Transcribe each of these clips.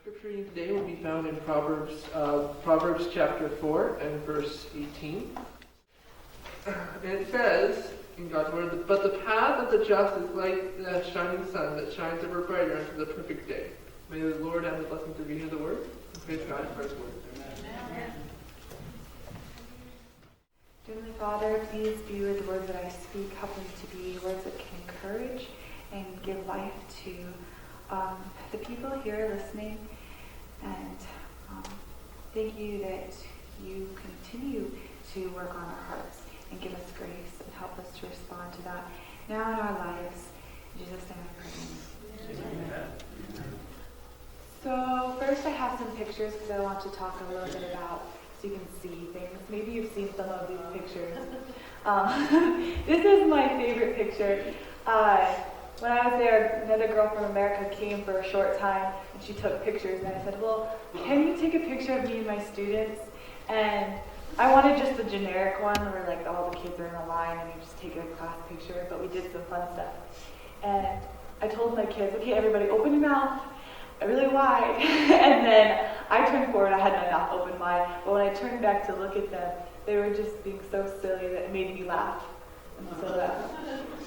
Scripture reading today will be found in Proverbs chapter 4 and verse 18. And it says in God's word, "But the path of the just is like the shining sun that shines ever brighter unto the perfect day." May the Lord have the blessing to read the word. And praise God for His word. Amen. Heavenly Father, please be with the words that I speak. Help them to be words that can encourage and give life to the people here listening. And thank you that you continue to work on our hearts and give us grace and help us to respond to that now in our lives. In Jesus' name I pray. Amen. So first I have some pictures because I want to talk a little bit about so you can see things. Maybe you've seen some of these pictures. This is my favorite picture. When I was there, another girl from America came for a short time and she took pictures, and I said, well, can you take a picture of me and my students? And I wanted just the generic one where like all the kids are in a line and you just take a class picture, but we did some fun stuff. And I told my kids, okay, everybody open your mouth really wide. And then I turned forward, I had my mouth open wide, but when I turned back to look at them, they were just being so silly that it made me laugh.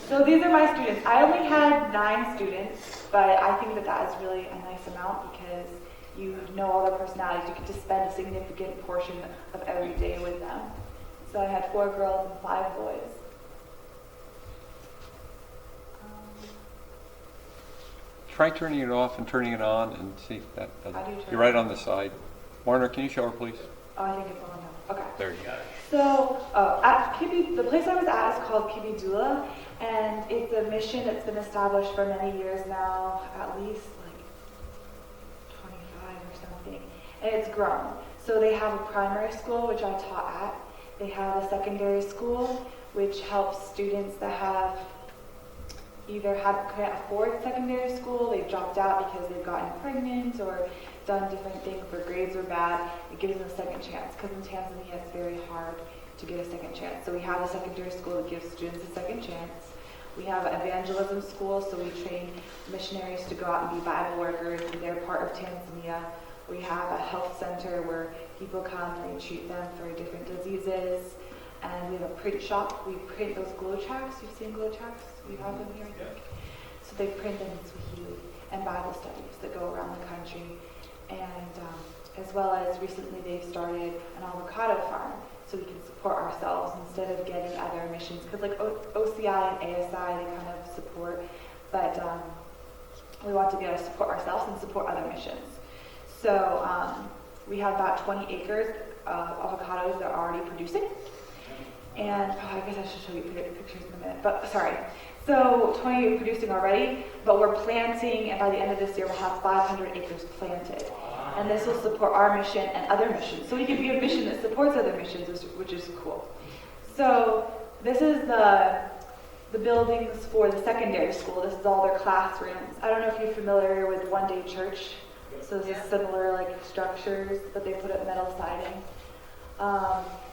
So these are my students. I only had 9 students, but I think that is really a nice amount because you know all their personalities. You get to spend a significant portion of every day with them. So I had 4 girls and 5 boys. Try turning it off and turning it on and see if that does it. You're right on the side. Warner, can you show her, please? Oh, I think it's on now. Okay. There you go. So at the place I was at is called Kibidula, and it's a mission that's been established for many years now, at least like 25 or something, and it's grown. So they have a primary school, which I taught at. They have a secondary school, which helps students that have either can't afford secondary school, they've dropped out because they've gotten pregnant or done different things where grades are bad. It gives them a second chance because in Tanzania it's very hard to get a second chance. So we have a secondary school that gives students a second chance. We have an evangelism school, so we train missionaries to go out and be Bible workers, and they're part of Tanzania. We have a health center where people come and they treat them for different diseases. And we have a print shop. We print those glow tracts. You've seen glow tracts? You have them here, I think. So they print them in Swahili and Bible studies that go around the country. And as well as recently they've started an avocado farm so we can support ourselves instead of getting other missions. Because like OCI and ASI, they kind of support, but we want to be able to support ourselves and support other missions. So we have about 20 acres of avocados that are already producing. And I guess I should show you pictures in a minute, but sorry. So 20 producing already, but we're planting, and by the end of this year we'll have 500 acres planted. And this will support our mission and other missions. So we can be a mission that supports other missions, which is cool. So this is the buildings for the secondary school. This is all their classrooms. I don't know if you're familiar with One Day Church. So this is similar like structures, but they put up metal siding.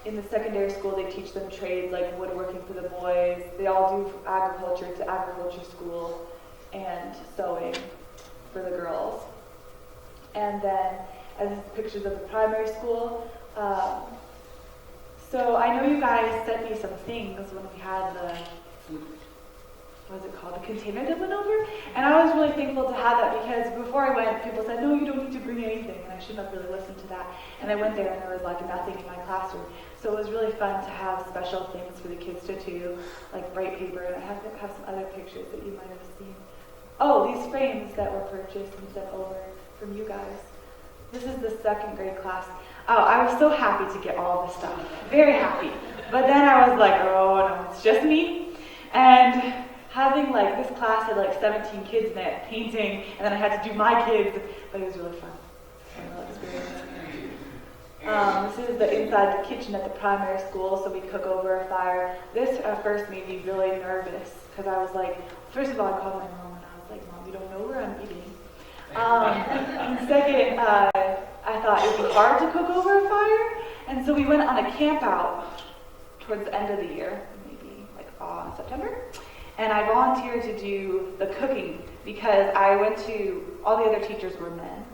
In the secondary school, they teach them trades like woodworking for the boys. They all do agriculture. It's an agriculture school, and sewing for the girls. And then, as pictures of the primary school. So I know you guys sent me some things when we had the container that went over, and I was really thankful to have that because before I went, people said, no, you don't need to bring anything, and I shouldn't have really listened to that. And I went there and there was like nothing in my classroom. So it was really fun to have special things for the kids to do, like bright paper, and I have some other pictures that you might have seen. Oh, these frames that were purchased and sent over from you guys. This is the 2nd grade class. Oh, I was so happy to get all this stuff. Very happy. But then I was like, oh no, it's just me. And having like this class had like 17 kids in it, painting, and then I had to do my kids, but it was really fun. Experience. This is the inside the kitchen at the primary school, so we cook over a fire. This at first made me really nervous because I was like, first of all, I called my mom and I was like, Mom, you don't know where I'm eating. And second, I thought it would be hard to cook over a fire, and so we went on a camp out towards the end of the year, maybe like September. And I volunteered to do the cooking because I went to, all the other teachers were men.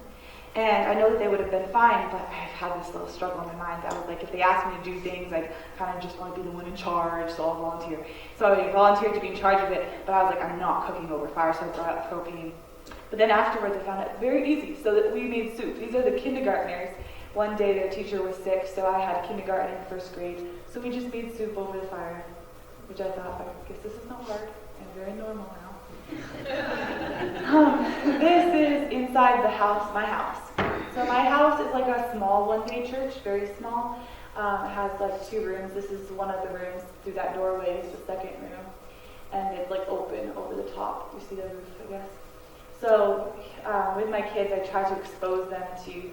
And I know that they would have been fine, but I've had this little struggle in my mind. I was like, if they asked me to do things, I'd kind of just want to be the one in charge, so I'll volunteer. So I volunteered to be in charge of it, but I was like, I'm not cooking over fire, so I brought out propane. But then afterwards, I found it very easy, so that we made soup. These are the kindergartners. One day their teacher was sick, so I had kindergarten and first grade. So we just made soup over the fire, which I thought, I guess this is not hard and very normal now. This is inside the house, my house. So my house is like a small one-day church, very small. It has like 2 rooms. This is one of the rooms. Through that doorway is the second room. And it's like open over the top. You see the roof, I guess. So with my kids, I try to expose them to,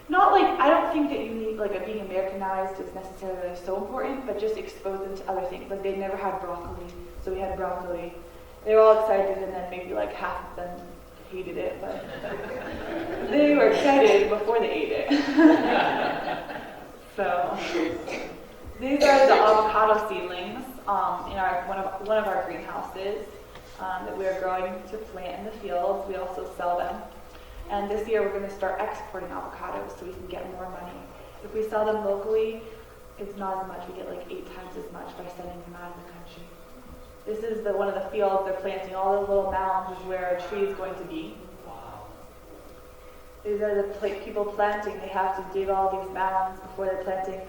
not like, I don't think that you need, like being Americanized is necessarily so important, but just expose them to other things. Like they never had broccoli, so we had broccoli. They were all excited, and then maybe like half of them hated it, but they were excited before they ate it. So these are the avocado seedlings in one of our greenhouses that we are growing to plant in the fields. We also sell them. And this year we're going to start exporting avocados so we can get more money. If we sell them locally, it's not as much. We get like 8 times as much by sending them out of the country. This is one of the fields they're planting. All those little mounds is where a tree is going to be. Wow. These are the people planting. They have to dig all these mounds before they're planting.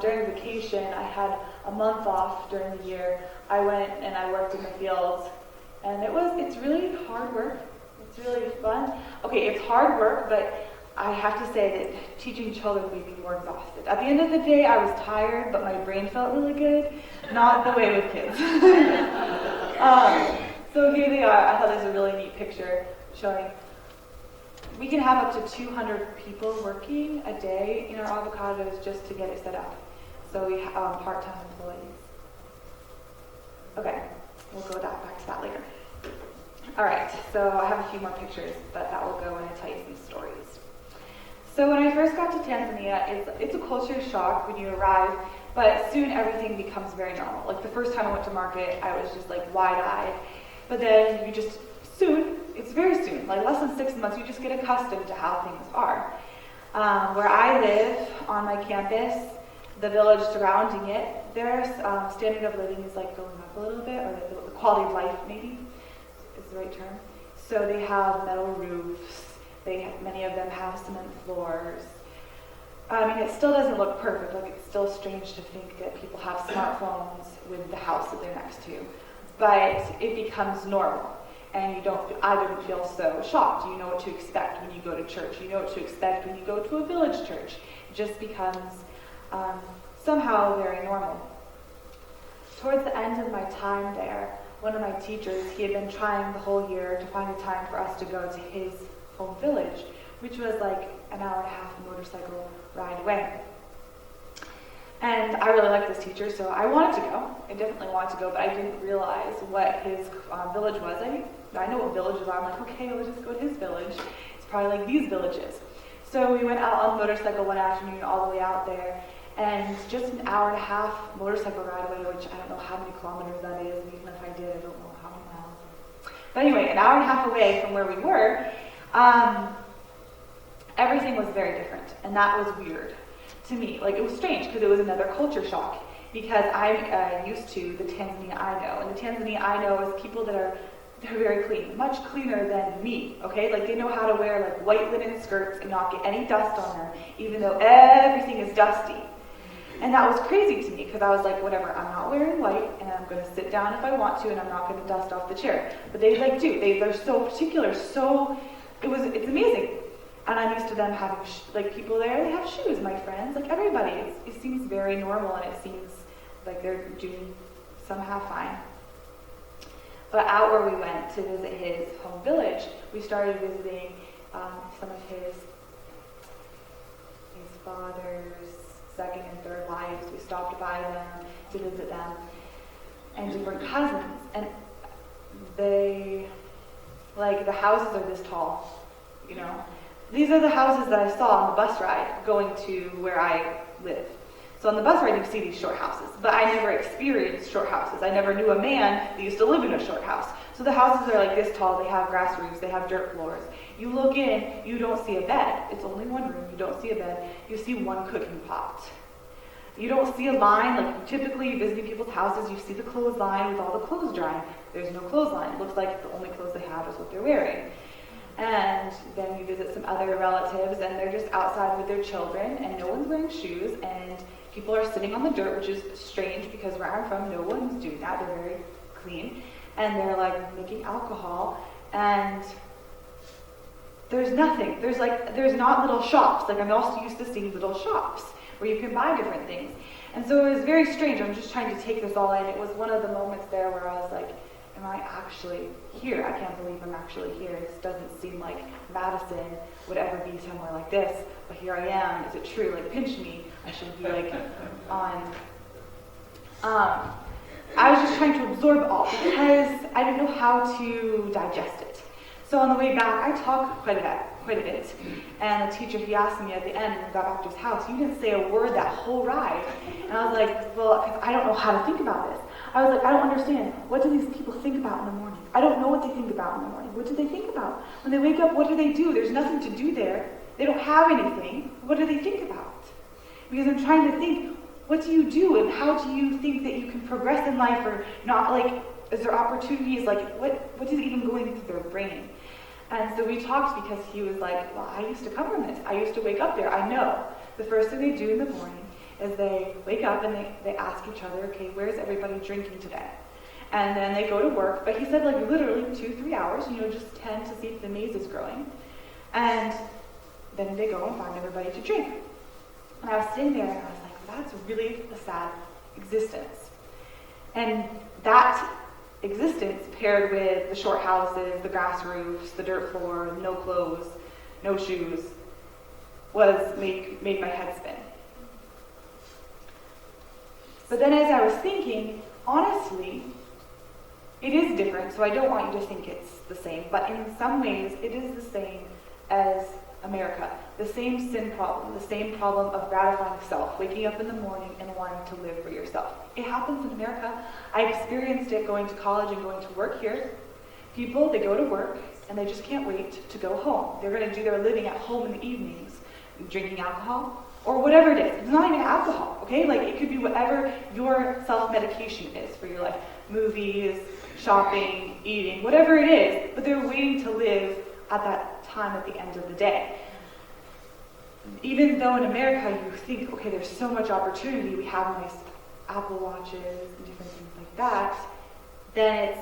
During vacation, I had a month off during the year. I went and I worked in the fields. And it's really hard work. It's really fun. Okay, it's hard work, but I have to say that teaching children made me more exhausted. At the end of the day, I was tired, but my brain felt really good. Not the way with kids. So here they are. I thought this was a really neat picture showing we can have up to 200 people working a day in our avocados just to get it set up. So we have part-time employees. Okay, we'll go back to that later. All right, so I have a few more pictures, but that will go when I tell you some stories. So when I first got to Tanzania, it's a culture shock when you arrive, but soon everything becomes very normal. Like the first time I went to market, I was just like wide-eyed. But then it's very soon, like less than 6 months, you just get accustomed to how things are. Where I live on my campus, the village surrounding it, their standard of living is like going up a little bit, or the quality of life maybe is the right term. So they have metal roofs. Many of them have cement floors. I mean, it still doesn't look perfect. Like it's still strange to think that people have smartphones with the house that they're next to. But it becomes normal. And I didn't feel so shocked. You know what to expect when you go to church. You know what to expect when you go to a village church. It just becomes somehow very normal. Towards the end of my time there, one of my teachers, he had been trying the whole year to find a time for us to go to his home village, which was like an hour and a half motorcycle ride away. And I really liked this teacher, so I wanted to go. I definitely wanted to go, but I didn't realize what his village was. I know what villages are. I'm like, okay, we'll just go to his village. It's probably like these villages. So we went out on the motorcycle one afternoon all the way out there, and just an hour and a half motorcycle ride away, which I don't know how many kilometers that is, and even if I did, I don't know how many miles. But anyway, an hour and a half away from where we were, everything was very different, and that was weird to me. Like, it was strange because it was another culture shock, because I'm used to the Tanzania I know, and the Tanzania I know is people that they're very clean, much cleaner than me, okay? Like, they know how to wear like white linen skirts and not get any dust on them, even though everything is dusty. And that was crazy to me, because I was like, whatever, I'm not wearing white, and I'm going to sit down if I want to, and I'm not going to dust off the chair. But they like do. They're so particular, it's amazing. And I'm used to them having, people there, they have shoes, my friends, like everybody. It seems very normal, and it seems like they're doing somehow fine. But out where we went to visit his home village, we started visiting some of his father's second and third wives. We stopped by them to visit them, and different cousins. And the houses are this tall, you know. These are the houses that I saw on the bus ride going to where I live. So on the bus ride, you see these short houses, but I never experienced short houses. I never knew a man that used to live in a short house. So the houses are like this tall, they have grass roofs, they have dirt floors. You look in, you don't see a bed. It's only one room, you don't see a bed. You see one cooking pot. You don't see a line, like typically visiting people's houses, you see the clothesline with all the clothes drying. There's no clothesline. It looks like the only clothes they have is what they're wearing. And then you visit some other relatives and they're just outside with their children and no one's wearing shoes and people are sitting on the dirt, which is strange because where I'm from, no one's doing that. They're very clean. And they're like making alcohol and there's nothing. There's not little shops. Like I'm also used to seeing little shops where you can buy different things. And so it was very strange. I'm just trying to take this all in. It was one of the moments there where I was like, am I actually here? I can't believe I'm actually here. This doesn't seem like Madison would ever be somewhere like this, but here I am. Is it true? Like, pinch me. I should be like on. I was just trying to absorb it all because I didn't know how to digest it. So on the way back, I talked quite a bit. And the teacher, he asked me at the end when we got back to his house, you didn't say a word that whole ride. And I was like, well, because I don't know how to think about this. I was like, I don't understand. What do these people think about in the morning? I don't know what they think about in the morning. What do they think about? When they wake up, what do they do? There's nothing to do there. They don't have anything. What do they think about? Because I'm trying to think, what do you do? And how do you think that you can progress in life or not? Like, is there opportunities? Like, what is even going through their brain? And so we talked because he was like, well, I used to come from this. I used to wake up there. I know. The first thing they do in the morning is they wake up and they ask each other, okay, where's everybody drinking today? And then they go to work. But he said like literally 2-3 hours, just tend to see if the maize is growing. And then they go and find everybody to drink. And I was sitting there and I was like, that's really a sad existence. And that existence paired with the short houses, the grass roofs, the dirt floor, no clothes, no shoes, made my head spin. But then as I was thinking, honestly, it is different, so I don't want you to think it's the same, but in some ways it is the same as America. The same sin problem, the same problem of gratifying self, waking up in the morning and wanting to live for yourself. It happens in America. I experienced it going to college and going to work here. People, they go to work and they just can't wait to go home. They're going to do their living at home in the evenings, drinking alcohol, or whatever it is. It's not even alcohol, okay? Like, it could be whatever your self-medication is for your life. Movies, shopping, eating, whatever it is. But they're waiting to live at that time at the end of the day. Even though in America you think, okay, there's so much opportunity, we have nice Apple Watches and different things like that, then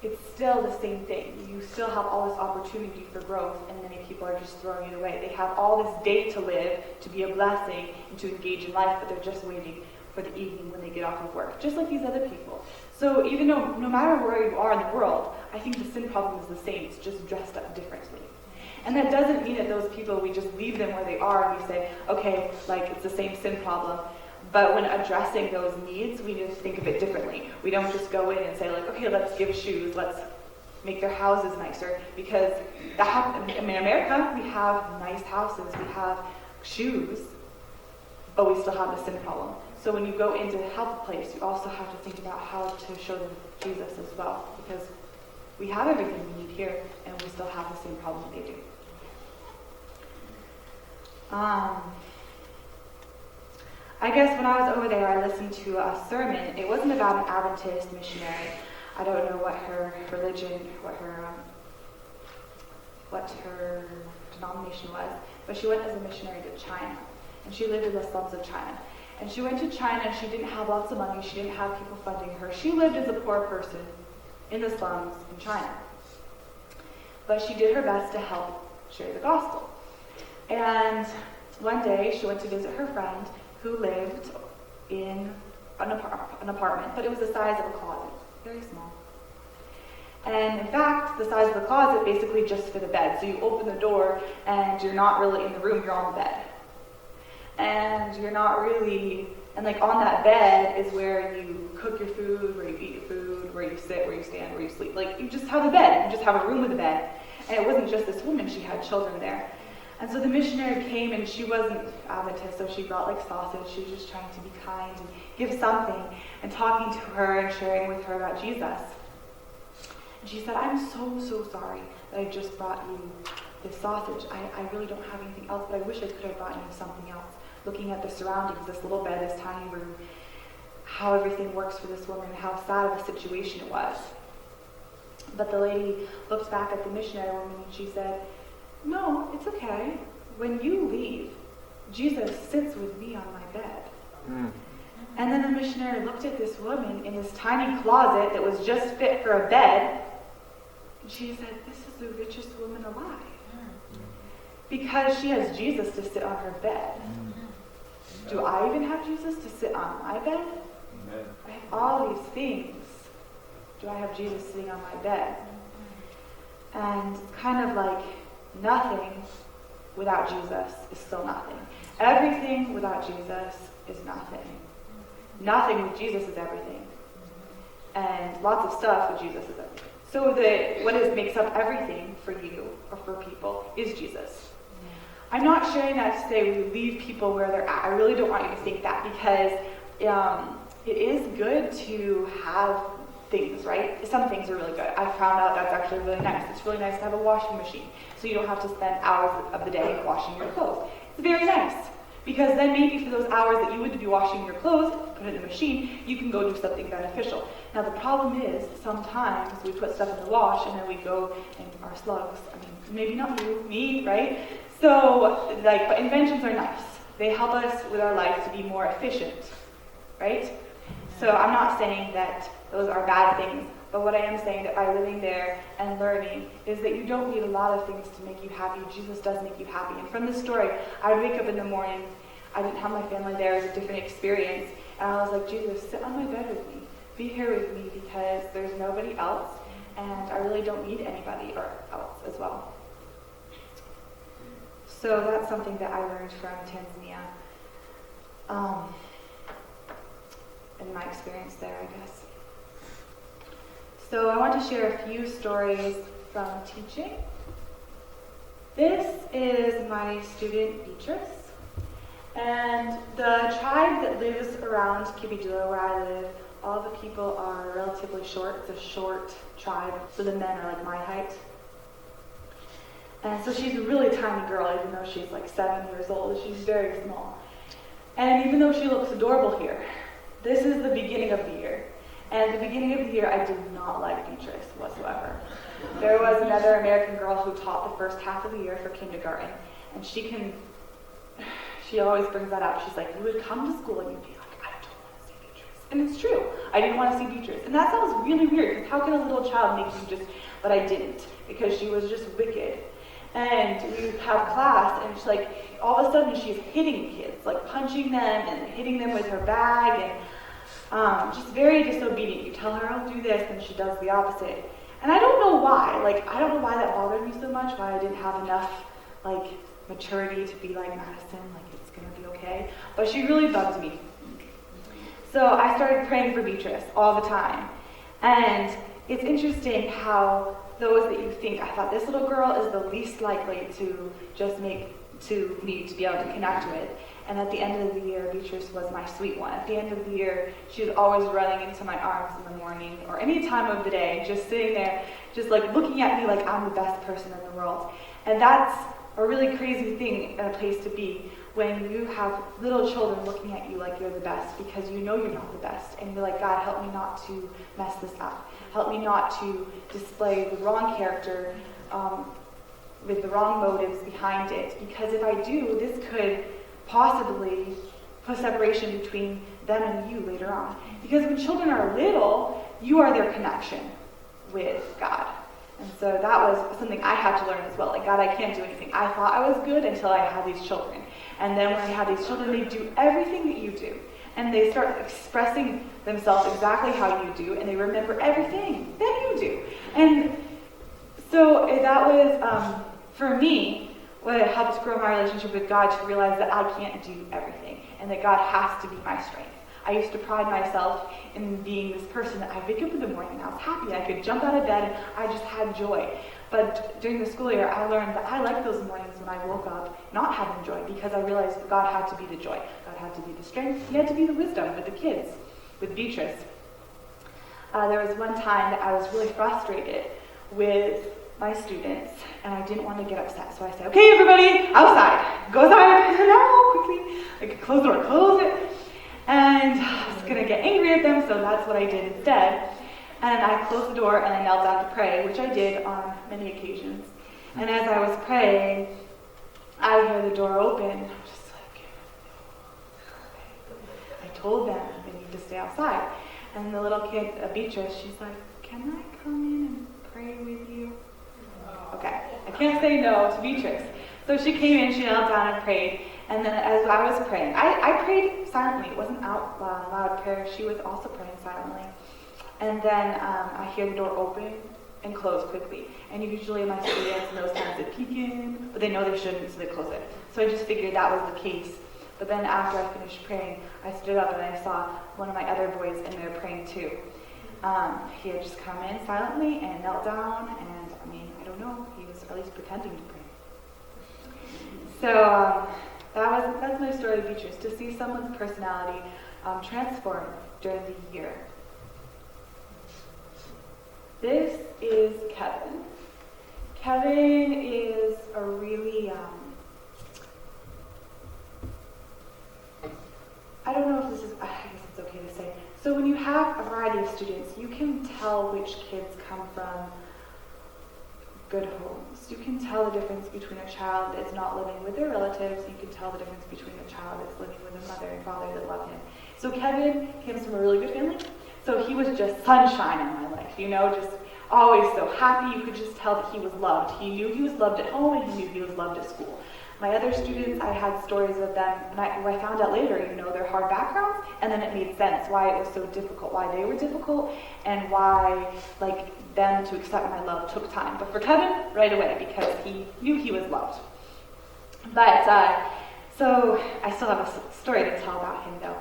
it's still the same thing. You still have all this opportunity for growth, and many people are just throwing it away. They have all this day to live, to be a blessing, and to engage in life, but they're just waiting for the evening when they get off of work, just like these other people. So even though, no matter where you are in the world, I think the sin problem is the same. It's just dressed up differently. And that doesn't mean that those people, we just leave them where they are and we say, okay, like it's the same sin problem. But when addressing those needs, we need to think of it differently. We don't just go in and say like, okay, let's give shoes, let's make their houses nicer. Because in America, we have nice houses, we have shoes, but we still have the sin problem. So when you go in to help a place, you also have to think about how to show them Jesus as well. Because we have everything we need here, and we still have the same problem they do. I guess when I was over there, I listened to a sermon. It wasn't about an Adventist missionary. I don't know what her religion, what her denomination was, but she went as a missionary to China, and she lived in the slums of China. And she went to China, and she didn't have lots of money. She didn't have people funding her. She lived as a poor person in the slums in China. But she did her best to help share the gospel. And one day, she went to visit her friend who lived in an apartment, but it was the size of a closet, very small. And in fact, the size of the closet basically just fit a bed. So you open the door, and you're not really in the room, you're on the bed. And you're not really, and like on that bed is where you cook your food, where you eat your food, where you sit, where you stand, where you sleep. Like you just have a bed, you just have a room with a bed. And it wasn't just this woman, she had children there. And so the missionary came, and she wasn't Adventist, so she brought like sausage. She was just trying to be kind and give something, and talking to her and sharing with her about Jesus. And she said, I'm so sorry that I just brought you this sausage. I really don't have anything else, but I wish I could have brought you something else. Looking at the surroundings, this little bed, this tiny room, how everything works for this woman, how sad of a situation it was. But the lady looked back at the missionary woman and she said, no, it's okay. When you leave, Jesus sits with me on my bed. And then the missionary looked at this woman in this tiny closet that was just fit for a bed, and she said, this is the richest woman alive. Because she has Jesus to sit on her bed. Do I even have Jesus to sit on my bed? I have all these things. Do I have Jesus sitting on my bed? And it's kind of like nothing without Jesus is still nothing. Everything without Jesus is nothing. Nothing with Jesus is everything. And lots of stuff with Jesus is everything. So what makes up everything for you or for people is Jesus. I'm not sharing that to say we leave people where they're at. I really don't want you to think that, because it is good to have things, right? Some things are really good. I found out that's actually really nice. It's really nice to have a washing machine, so you don't have to spend hours of the day washing your clothes. It's very nice, because then maybe for those hours that you would be washing your clothes, put it in the machine, you can go do something beneficial. Now the problem is, sometimes we put stuff in the wash and then we go and our slugs, maybe not you, me, right? So, but inventions are nice. They help us with our life to be more efficient, right? So I'm not saying that those are bad things, but what I am saying that by living there and learning is that you don't need a lot of things to make you happy. Jesus does make you happy. And from this story, I would wake up in the morning, I didn't have my family there, it was a different experience, and I was like, Jesus, sit on my bed with me. Be here with me, because there's nobody else, and I really don't need anybody else as well. So that's something that I learned from Tanzania, in my experience there, I guess. So I want to share a few stories from teaching. This is my student Beatrice, and the tribe that lives around Kibidula, where I live, all the people are relatively short. It's a short tribe, so the men are like my height. And so she's a really tiny girl, even though she's like 7 years old. She's very small. And even though she looks adorable here, this is the beginning of the year. And at the beginning of the year, I did not like Beatrice whatsoever. There was another American girl who taught the first half of the year for kindergarten. And she always brings that up. She's like, you would come to school and you'd be like, I don't want to see Beatrice. And it's true. I didn't want to see Beatrice. And that sounds really weird, because how can a little child make you just, but I didn't, because she was just wicked. And we have class, and she's like, all of a sudden she's hitting kids, like punching them and hitting them with her bag, and just very disobedient. You tell her, I'll do this, and she does the opposite. And I don't know why. I don't know why that bothered me so much, why I didn't have enough, maturity to be like Madison, it's going to be okay. But she really bugged me. So I started praying for Beatrice all the time. And it's interesting how those that you think, I thought this little girl is the least likely to me to be able to connect with. And at the end of the year, Beatrice was my sweet one. At the end of the year, she was always running into my arms in the morning or any time of the day, just sitting there, just looking at me like I'm the best person in the world. And that's a really crazy thing, a place to be, when you have little children looking at you like you're the best, because you know you're not the best. And you're like, God, help me not to mess this up. Help me not to display the wrong character with the wrong motives behind it. Because if I do, this could possibly put separation between them and you later on. Because when children are little, you are their connection with God. And so that was something I had to learn as well. God, I can't do anything. I thought I was good until I had these children. And then when I had these children, they do everything that you do. And they start expressing themselves exactly how you do, and they remember everything that you do. And so that was, for me, what helped grow my relationship with God, to realize that I can't do everything, and that God has to be my strength. I used to pride myself in being this person that I'd wake up in the morning and I was happy. I could jump out of bed and I just had joy. But during the school year, I learned that I liked those mornings when I woke up not having joy, because I realized that God had to be the joy. God had to be the strength. He had to be the wisdom with the kids, with Beatrice. There was one time that I was really frustrated with my students, and I didn't want to get upset. So I said, okay, everybody, outside. Go outside now, quickly. I could close the door, close it. And I was going to get angry at them, so that's what I did instead. And I closed the door and I knelt down to pray, which I did on many occasions. And as I was praying, I hear the door open. I'm just like, I told them they need to stay outside. And the little kid, Beatrice, she's like, can I come in and pray with you? Okay, I can't say no to Beatrice. So she came in, she knelt down and prayed. And then as I was praying, I prayed silently. It wasn't out loud prayer. She was also praying silently. And then I hear the door open and close quickly. And usually my students in those times they peek in, but they know they shouldn't, so they close it. So I just figured that was the case. But then after I finished praying, I stood up and I saw one of my other boys in there praying too. He had just come in silently and knelt down, and I don't know, he was at least pretending to pray. So that's my story of Beatrice, to see someone's personality transform during the year. This is Kevin. Kevin is a really, I don't know if this is, I guess it's okay to say. So when you have a variety of students, you can tell which kids come from good homes. You can tell the difference between a child that's not living with their relatives. You can tell the difference between a child that's living with a mother and father that love him. So Kevin comes from a really good family. So he was just sunshine in my life, just always so happy. You could just tell that he was loved. He knew he was loved at home, and he knew he was loved at school. My other students, I had stories with them, and I found out later, their hard backgrounds, and then it made sense why it was so difficult, why they were difficult, and why, them to accept my love took time. But for Kevin, right away, because he knew he was loved. But, so I still have a story to tell about him, though.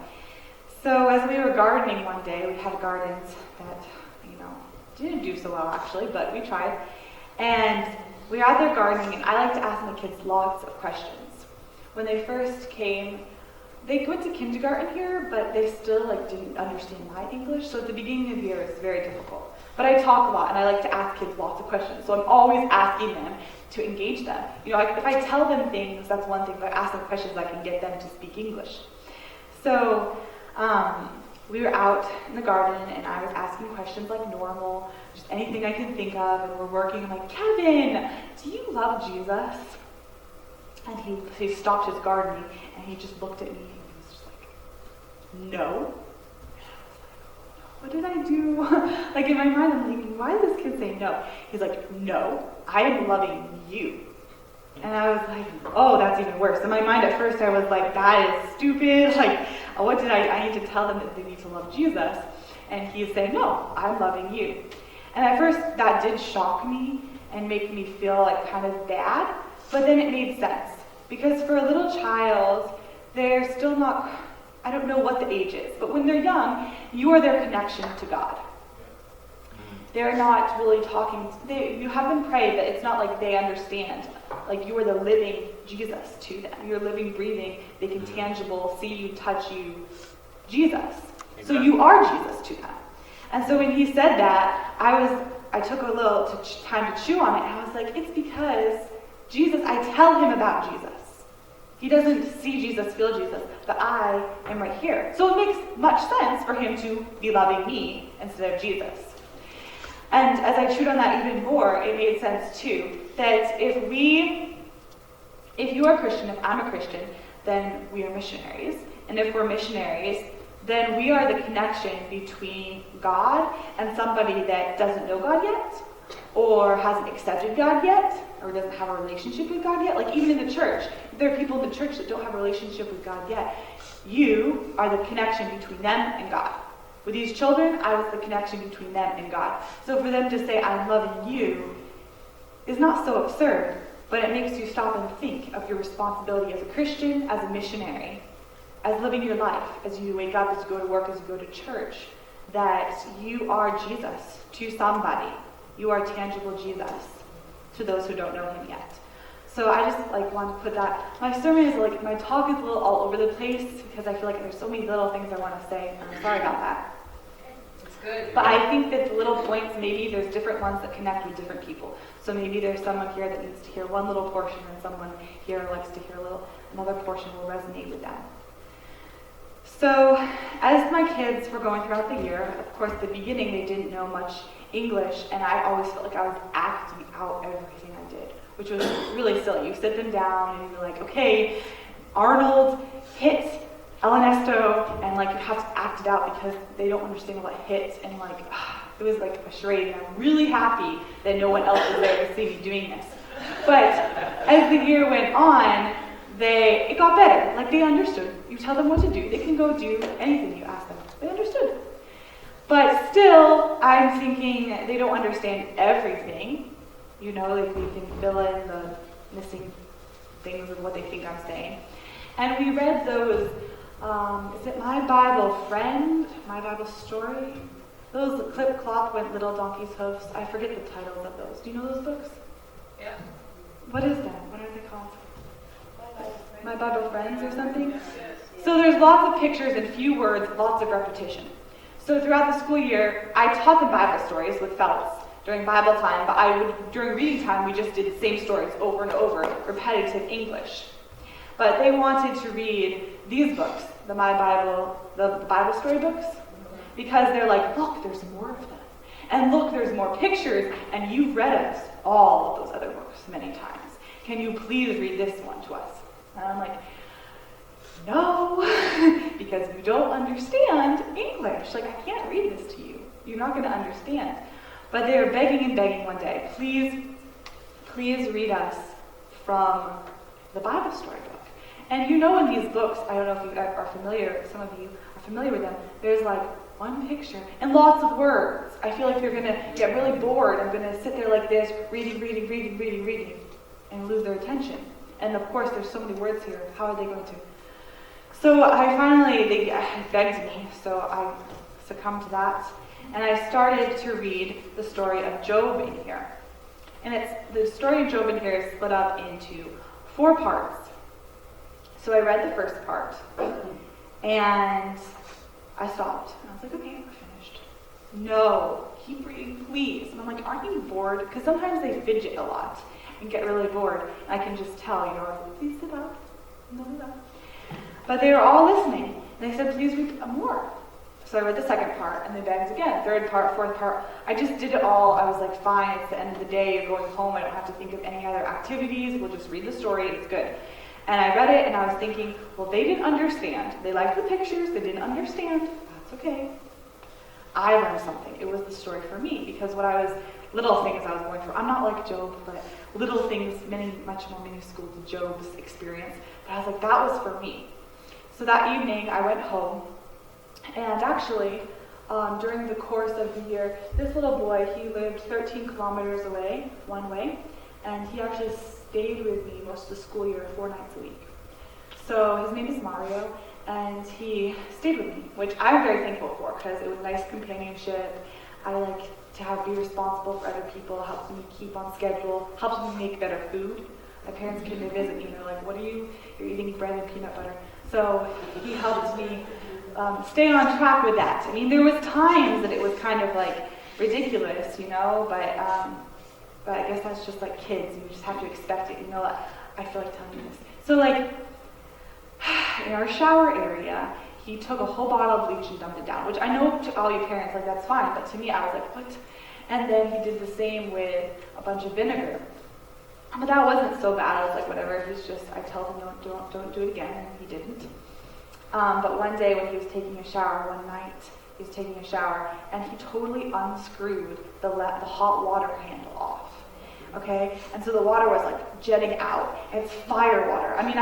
So as we were gardening one day, we had gardens that, didn't do so well actually, but we tried. And we were out there gardening, and I like to ask my kids lots of questions. When they first came, they went to kindergarten here, but they still didn't understand my English. So at the beginning of the year, it was very difficult. But I talk a lot, and I like to ask kids lots of questions. So I'm always asking them to engage them. If I tell them things, that's one thing. But I ask them questions, I can get them to speak English. So we were out in the garden, and I was asking questions like normal, just anything I can think of, and we're working. I'm like, Kevin, do you love Jesus? And he stopped his gardening, and he just looked at me, and he was just like, no. What did I do? In my mind, I'm thinking, why does this kid say no? He's like, no, I am loving you. And I was like, oh, that's even worse. In my mind at first I was like, that is stupid. What did I need to tell them that they need to love Jesus? And he's saying, no, I'm loving you. And at first that did shock me and make me feel kind of bad, but then it made sense. Because for a little child, they're still not, I don't know what the age is, but when they're young, you are their connection to God. They're not really talking, you have them pray, but it's not like they understand. You are the living Jesus to them. You're living, breathing, they can tangible, see you, touch you, Jesus. Amen. So you are Jesus to them. And so when he said that, I took a little time to chew on it, and I was like, it's because Jesus, I tell him about Jesus. He doesn't see Jesus, feel Jesus, but I am right here. So it makes much sense for him to be loving me instead of Jesus. And as I chewed on that even more, it made sense too, that if you are a Christian, if I'm a Christian, then we are missionaries. And if we're missionaries, then we are the connection between God and somebody that doesn't know God yet, or hasn't accepted God yet, or doesn't have a relationship with God yet. Even in the church, there are people in the church that don't have a relationship with God yet. You are the connection between them and God. With these children, I was the connection between them and God. So for them to say, I'm loving you, is not so absurd, but it makes you stop and think of your responsibility as a Christian, as a missionary, as living your life, as you wake up, as you go to work, as you go to church, that you are Jesus to somebody. You are tangible Jesus to those who don't know him yet. So I just want to put that. My sermon is my talk is a little all over the place because I feel like there's so many little things I want to say. I'm sorry about that. It's good. But I think that the little points, maybe there's different ones that connect with different people. So maybe there's someone here that needs to hear one little portion and someone here likes to hear another portion will resonate with them. So as my kids were going throughout the year, of course, at the beginning they didn't know much English, and I always felt like I was acting out everything I did, which was really silly. You sit them down and you're like, okay, Arnold hit Ernesto, and you have to act it out because they don't understand what hit, and it was like a charade, and I'm really happy that no one else was there to see me doing this. But as the year went on, it got better. They understood. You tell them what to do, they can go do anything you ask them. They understood. But still, I'm thinking they don't understand everything. We can fill in the missing things of what they think I'm saying. And we read those, is it My Bible Friend? My Bible Story? Those Clip Clop Went Little Donkey's Hoofs. I forget the titles of those. Do you know those books? Yeah. What is that? What are they called? My Bible Friends or something? So there's lots of pictures and few words, lots of repetition. So throughout the school year, I taught them Bible stories with fellows during Bible time, but during reading time, we just did the same stories over and over, repetitive English. But they wanted to read these books, the Bible story books, because they're like, look, there's more of them. And look, there's more pictures, and you've read us all of those other books many times. Can you please read this one to us? And I'm like, no, because you don't understand English. I can't read this to you. You're not going to understand. But they were begging and begging one day, please read us from the Bible story book. And in these books, I don't know if you are familiar, some of you are familiar with them, there's one picture and lots of words. I feel like they're going to get really bored. I'm going to sit there like this, reading, and lose their attention. And of course, there's so many words here. How are they going to? So they begged me, so I succumbed to that. And I started to read the story of Job in here. And the story of Job in here is split up into 4 parts. So I read the first part, and I stopped. And I was like, okay, we're finished. No, keep reading, please. And I'm like, aren't you bored? Because sometimes they fidget a lot and get really bored. And I can just tell, please sit up. No. But they were all listening. And they said, please read more. So I read the second part, and they begged again. Third part, fourth part. I just did it all. I was like, fine, it's the end of the day. You're going home. I don't have to think of any other activities. We'll just read the story. It's good. And I read it, and I was thinking, well, they didn't understand. They liked the pictures. They didn't understand. That's okay. I learned something. It was the story for me, because little things I was going through. I'm not like Job, but little things, much more minuscule to Job's experience. But I was like, that was for me. So that evening, I went home, and actually, during the course of the year, this little boy, he lived 13 kilometers away, one way, and he actually stayed with me most of the school year, 4 nights a week. So his name is Mario, and he stayed with me, which I'm very thankful for, because it was nice companionship. I like to be responsible for other people, helps me keep on schedule, helps me make better food. My parents came to visit me, and they're like, you're eating bread and peanut butter. So he helped me stay on track with that. I mean, there was times that it was kind of ridiculous, but I guess that's just like kids. You just have to expect it. I feel like telling you this. So in our shower area, he took a whole bottle of bleach and dumped it down, which I know to all you parents, that's fine. But to me, I was like, what? And then he did the same with a bunch of vinegar. But that wasn't so bad. I was like, whatever. He's just, I told him, don't do it again, and he didn't. But one day when he was taking a shower, one night, he was taking a shower, and he totally unscrewed the hot water handle off. Okay? And so the water was jetting out. It's fire water. I mean,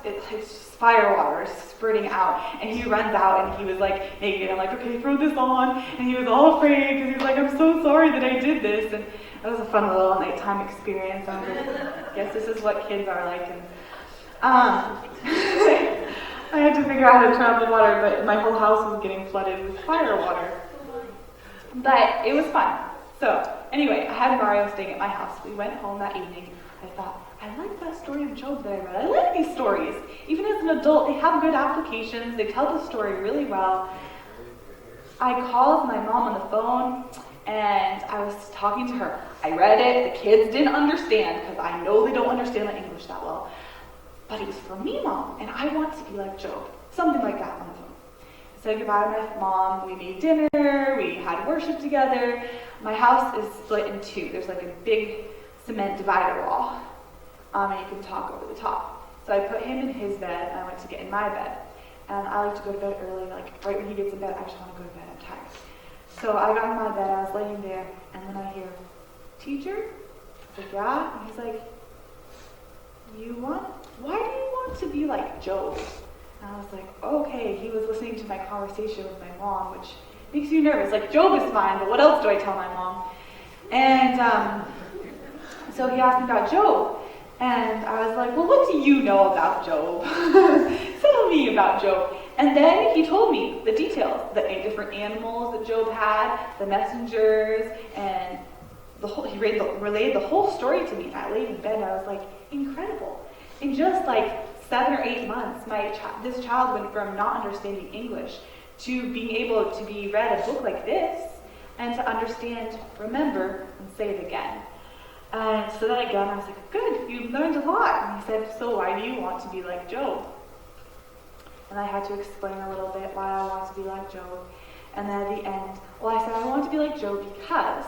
it's fire water spurting out, and he runs out, and he was naked. I'm like, okay, throw this on. And he was all afraid, because he was like, I'm so sorry that I did this. And it was a fun little nighttime experience. I guess this is what kids are like. And I had to figure out how to turn off the water, but my whole house was getting flooded with fire water. But it was fun. So anyway, I had Mario staying at my house. We went home that evening. I thought, I like that story of Job that I read. I like these stories. Even as an adult, they have good applications. They tell the story really well. I called my mom on the phone, and I was talking to her. I read it. The kids didn't understand, because I know they don't understand my English that well. But it was for me, Mom, and I want to be like Job. Something like that on the phone. I said goodbye to my mom. We made dinner. We had worship together. My house is split in two. There's like a big cement divider wall, and you can talk over the top. So I put him in his bed, and I went to get in my bed. And I like to go to bed early, like right when he gets in bed, I just want to go to bed, I'm tired. So I got in my bed, I was laying there, and then I hear, teacher? I was like, yeah? And he's like, why do you want to be like Job? And I was like, okay, he was listening to my conversation with my mom, which makes you nervous. Like, Job is fine, but what else do I tell my mom? And so he asked me about Job. And I was like, well, what do you know about Job? Tell me about Job. And then he told me the details, the different animals that Job had, the messengers, and he relayed the whole story to me. I laid in bed and I was like, incredible. In just like 7 or 8 months, this child went from not understanding English to being able to be read a book like this and to understand, remember, and say it again. And so then again, I was like, good, you learned a lot. And he said, so why do you want to be like Job? And I had to explain a little bit why I want to be like Job. And then at the end, well, I said, I want to be like Job because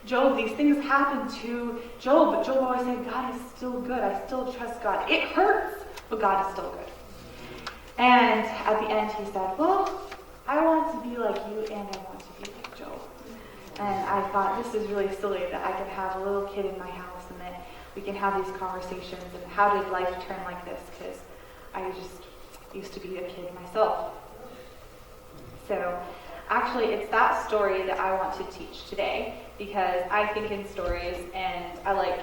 Job, these things happen to Job, but Job always said, God is still good. I still trust God. It hurts, but God is still good. And at the end, he said, well, I want to be like you and I want to be like Job. And I thought, this is really silly that I could have a little kid in my house and that we can have these conversations and how did life turn like this? Because I just used to be a kid myself. So actually, it's that story that I want to teach today because I think in stories and I like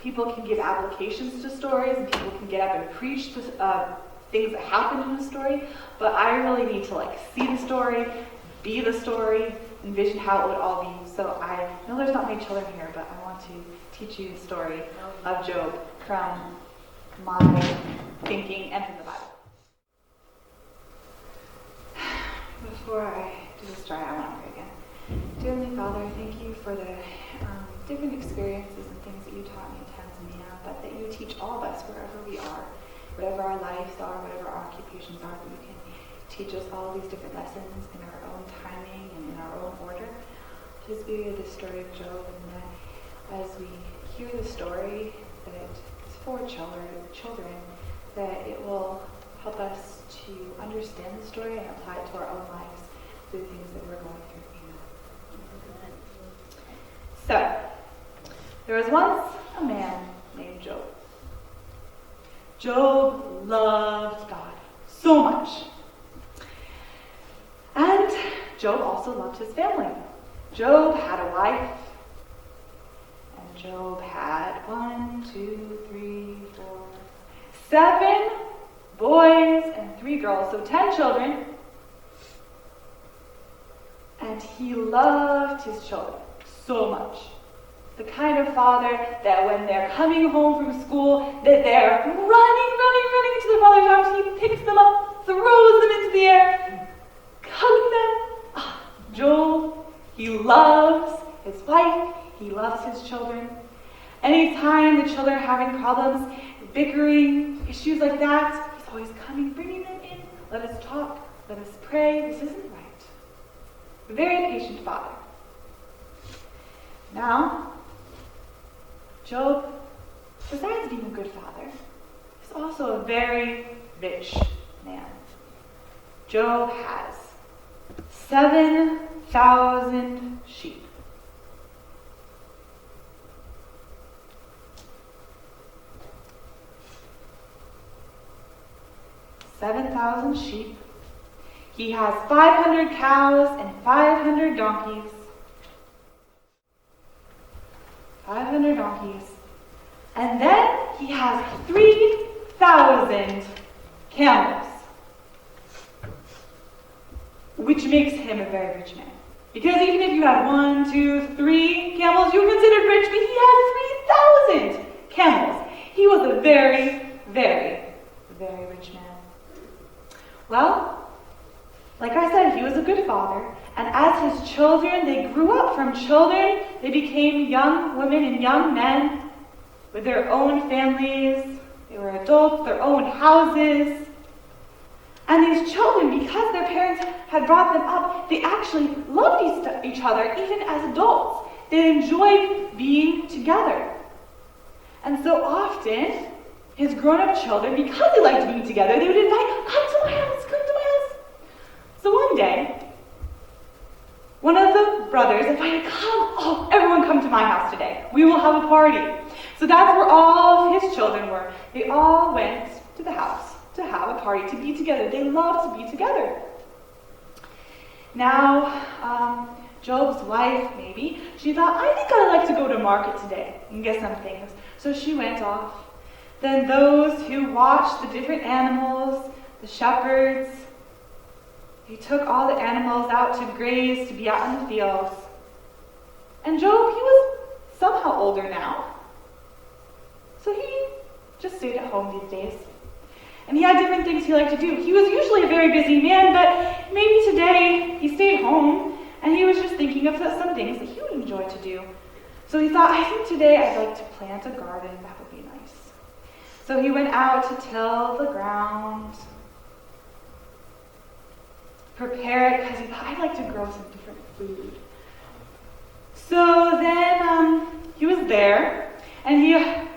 people can give applications to stories and people can get up and preach to, things that happen in the story, but I really need to like see the story, be the story, envision how it would all be. So I know there's not many children here, but I want to teach you the story of Job from my thinking and from the Bible. Before I do the story, I want to pray again. Dear Heavenly Father, thank you for the different experiences and things that you taught me in Tanzania, but that you teach all of us wherever we are, whatever our lives are, whatever our occupations are, that you can teach us all these different lessons in our own timing and in our own order. Please be with the story of Job, and that as we hear the story that it's for children, that it will help us to understand the story and apply it to our own lives through the things that we're going through. So, there was once a man named Job. Job loved God so much. And Job also loved his family. Job had a wife, and Job had 7 boys and 3 girls, so 10 children. And he loved his children so much. The kind of father that when they're coming home from school, that they're running into their father's arms. He picks them up, throws them into the air, hugs them. Job, he loves his wife, he loves his children. Anytime the children are having problems, bickering, issues like that, he's always coming, bringing them in. Let us talk, let us pray. This isn't right. A very patient father. Now, Job, besides being a good father, is also a very rich man. Job has 7,000 sheep. He has 500 cows and 500 donkeys. 500 donkeys. And then he has 3,000 camels. which makes him a very rich man. Because even if you had 1, 2, 3 camels, you were considered rich, but he had 3,000 camels. He was a very, very, very rich man. Well, like I said, he was a good father, and as his children, they grew up from children, they became young women and young men with their own families, they were adults, their own houses. And these children, because their parents had brought them up, they actually loved each other, even as adults. They enjoyed being together. And so often, his grown-up children, because they liked being together, they would invite, come to my house, come to my house. So one day, one of the brothers invited, everyone come to my house today. We will have a party. So that's where all of his children were. They all went to the house to have a party, to be together. They loved to be together. Now, Job's wife, maybe, she thought, I think I'd like to go to market today and get some things. So she went off. Then those who watched the different animals, the shepherds, they took all the animals out to graze, to be out in the fields. And Job, he was somehow older now. So he just stayed at home these days. And he had different things he liked to do. He was usually a very busy man, but maybe today he stayed home and he was just thinking of some things that he would enjoy to do. So he thought, I think today I'd like to plant a garden. That would be nice. So he went out to till the ground, prepare it, because he thought, I'd like to grow some different food. So then he was there, and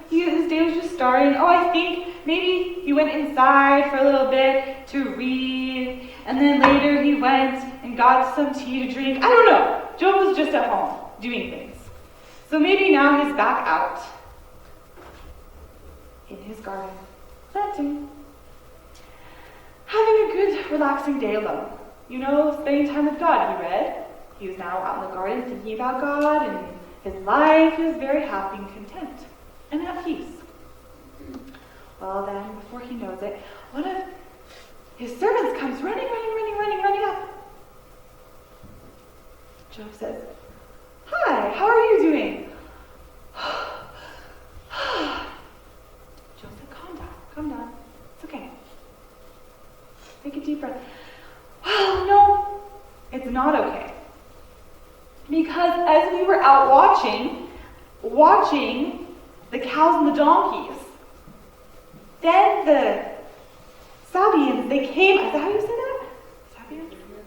his day was just starting. I think maybe he went inside for a little bit to read, and then later he went and got some tea to drink. I don't know. Job was just at home doing things. So maybe now he's back out in his garden, planting, having a good, relaxing day alone. Spending time with God, he read. He was now out in the garden thinking about God and his life. He was very happy and content and at peace. Well then, before he knows it, one of his servants comes running up. Job says, Hi, how are you doing? Job said, calm down. It's okay. Take a deep breath. Well, no, it's not okay. Because as we were out watching the cows and the donkeys, then the Sabians, they came, is that how you say that?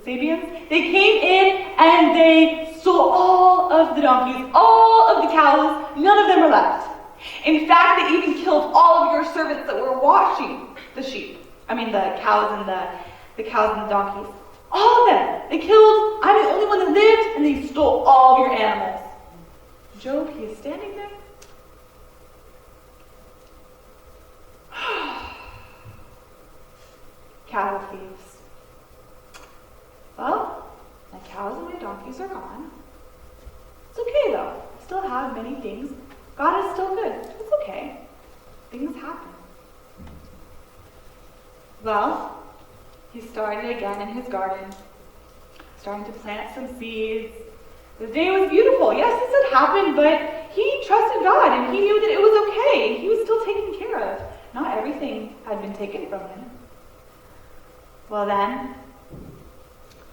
Sabians? They came in and they stole all of the donkeys, all of the cows, none of them were left. In fact, they even killed all of your servants that were watching the cows and the donkeys. All of them. They killed, I'm the only one that lived, and they stole all of your animals. Job, he is standing there. Cattle thieves. Well, my cows and my donkeys are gone. It's okay though. I still have many things. God is still good. It's okay. Things happen. Well, he started again in his garden, starting to plant some seeds. The day was beautiful. Yes, this had happened, but he trusted God and he knew that it was okay. He was still taken care of. Not everything had been taken from him. Well then,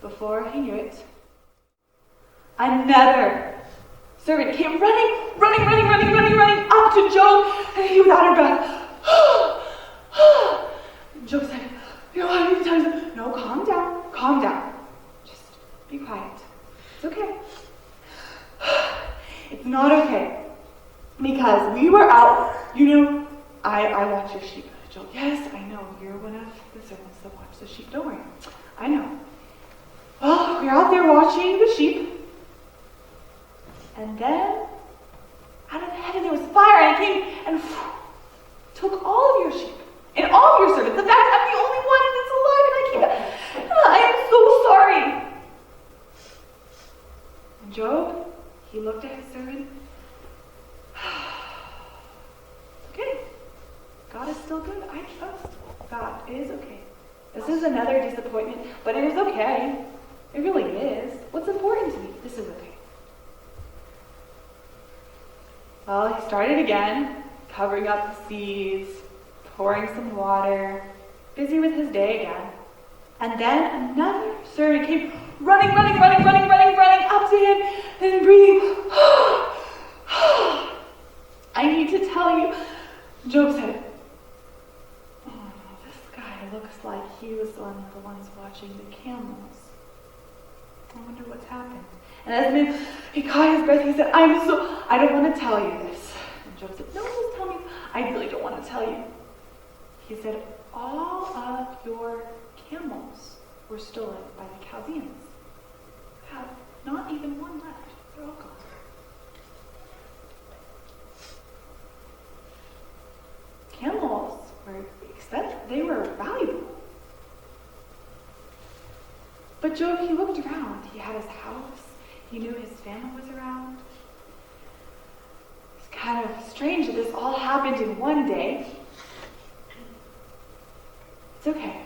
before he knew it, another servant came running up to Job, and he was out of breath. Job said, I need to tell you something. No, calm down. Just be quiet. It's okay. It's not okay. Because we were out, I watch your sheep. Job, yes, I know. You're one of the servants that watch the sheep. Don't worry. I know. Well, we were out there watching the sheep. And then, out of heaven, there was fire, and it came and took all of your sheep and all of your servants. In fact, I'm the only one that's alive, and I am so sorry. And Job, he looked at his servant. Okay, God is still good. I trust God. It is okay. This is another disappointment, but it is okay. It really is. What's important to me? This is okay. Well, he started again, covering up the seeds, pouring some water, busy with his day again. And then another servant came running up to him and breathing. I need to tell you, Job said, oh, this guy looks like he was one of the ones watching the camels. I wonder what's happened. And as he caught his breath, he said, I don't want to tell you this. And Job said, no, just tell me. I really don't want to tell you. He said, all of your camels were stolen by the Chaldeans. I have not even one left. They're all gone. Camels were expensive. They were valuable. But Job, he looked around. He had his house. He knew his family was around. It's kind of strange that this all happened in one day. It's okay.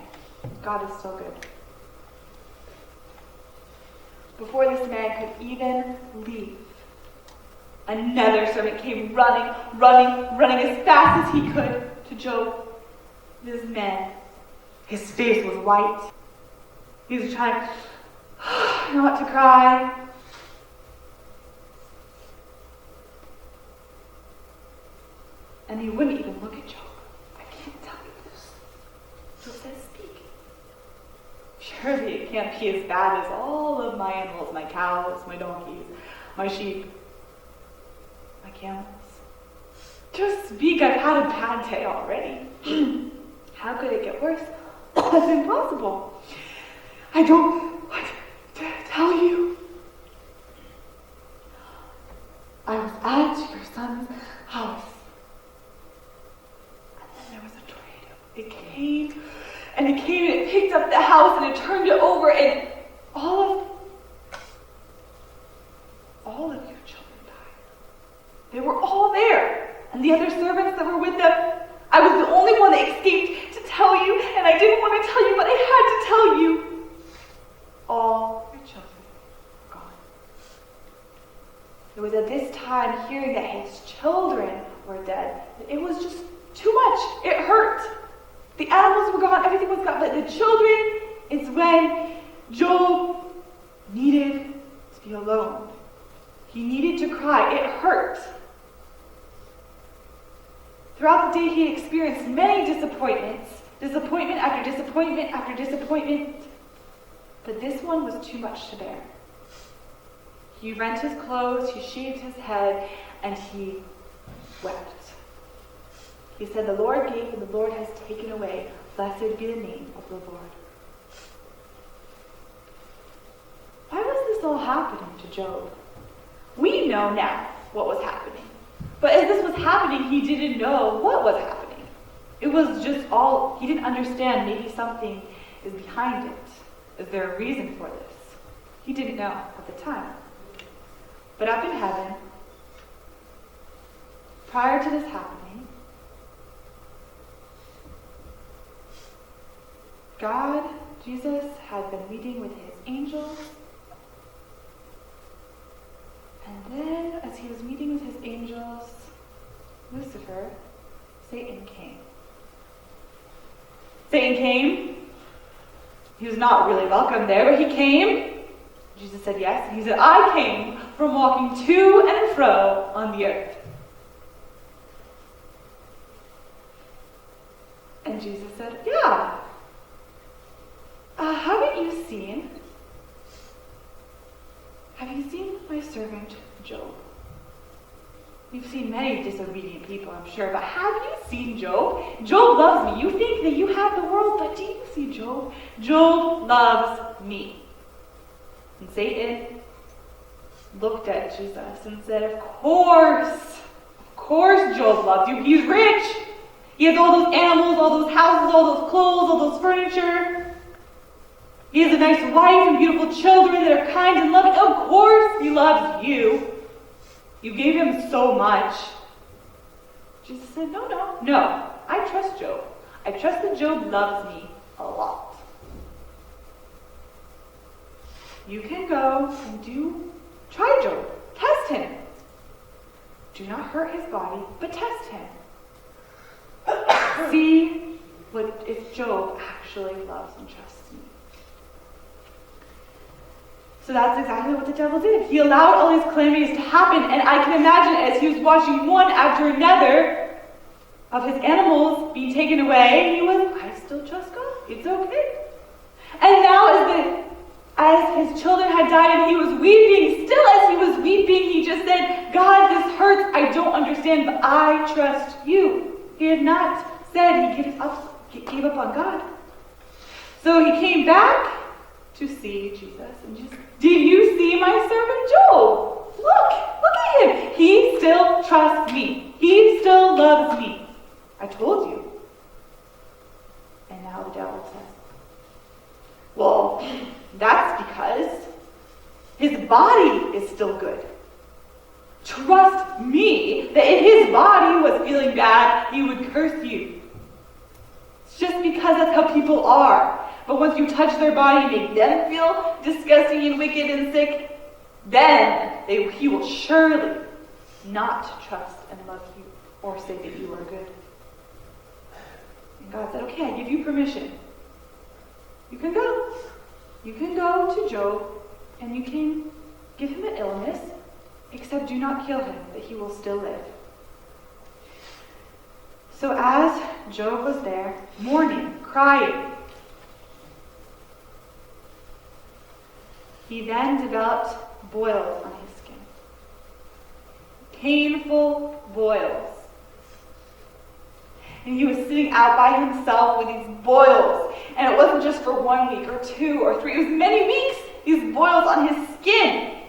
God is still good. Before this man could even leave, another servant came running as fast as he could to Job. This man, his face was white. He was trying not to cry. And he wouldn't even look at Job. I can't tell you this. Job says, speak. Surely it can't be as bad as all of my animals, my cows, my donkeys, my sheep, my camels. Just speak, I've had a bad day already. How could it get worse? It's impossible. I don't want to tell you. I was at your son's house. And then there was a tornado. It came and it picked up the house and it turned it over, and all of your children died. They were all there. And the other servants that were with them, I was the only one that escaped to tell you, and I didn't want to tell you, but I had to tell you. All your children were gone. It was at this time, hearing that his children were dead, it was just too much. It hurt. The animals were gone, everything was gone, but the children, it's when Job needed to be alone. He needed to cry. It hurt. Throughout the day, he experienced many disappointments, disappointment after disappointment after disappointment. But this one was too much to bear. He rent his clothes, he shaved his head, and he wept. He said, the Lord gave and the Lord has taken away. Blessed be the name of the Lord. Why was this all happening to Job? We know now what was happening. But as this was happening, he didn't know what was happening. It was just all, he didn't understand. Maybe something is behind it. Is there a reason for this? He didn't know at the time. But up in heaven, prior to this happening, God, Jesus, had been meeting with his angels. And then, as he was meeting with his angels, Lucifer, Satan came. Satan came. He was not really welcome there, but he came. Jesus said yes. He said, I came from walking to and fro on the earth. And Jesus said, yeah. Haven't you seen? Have you seen my servant Job? You've seen many disobedient people, I'm sure, but have you seen Job? Job loves me. You think that you have the world, but do you see Job? Job loves me. And Satan looked at Jesus and said, of course Job loves you. He's rich. He has all those animals, all those houses, all those clothes, all those furniture. He has a nice wife and beautiful children that are kind and loving. Of course he loves you. You gave him so much. Jesus said, no. I trust Job. I trust that Job loves me a lot. you can go and try Job. Test him. Do not hurt his body, but test him. See if Job actually loves and trusts me. So that's exactly what the devil did. He allowed all these calamities to happen, and I can imagine as he was watching one after another of his animals being taken away, I still trust God. It's okay. And now as his children had died and he was weeping, still as he was weeping, he just said, God, this hurts. I don't understand, but I trust you. He had not said he gave up on God. So he came back to see Jesus and just, did you see my servant Job? Look at him. He still trusts me. He still loves me. I told you. And now the devil says, well, that's because his body is still good. Trust me that if his body was feeling bad, he would curse you. It's just because that's how people are. But once you touch their body and make them feel disgusting and wicked and sick, then he will surely not trust and love you or say that you are good. And God said, okay, I give you permission. You can go. You can go to Job and you can give him an illness, except do not kill him, that he will still live. So as Job was there, mourning, crying, he then developed boils on his skin. Painful boils. And he was sitting out by himself with these boils. And it wasn't just for 1 week or 2 or 3. It was many weeks, these boils on his skin.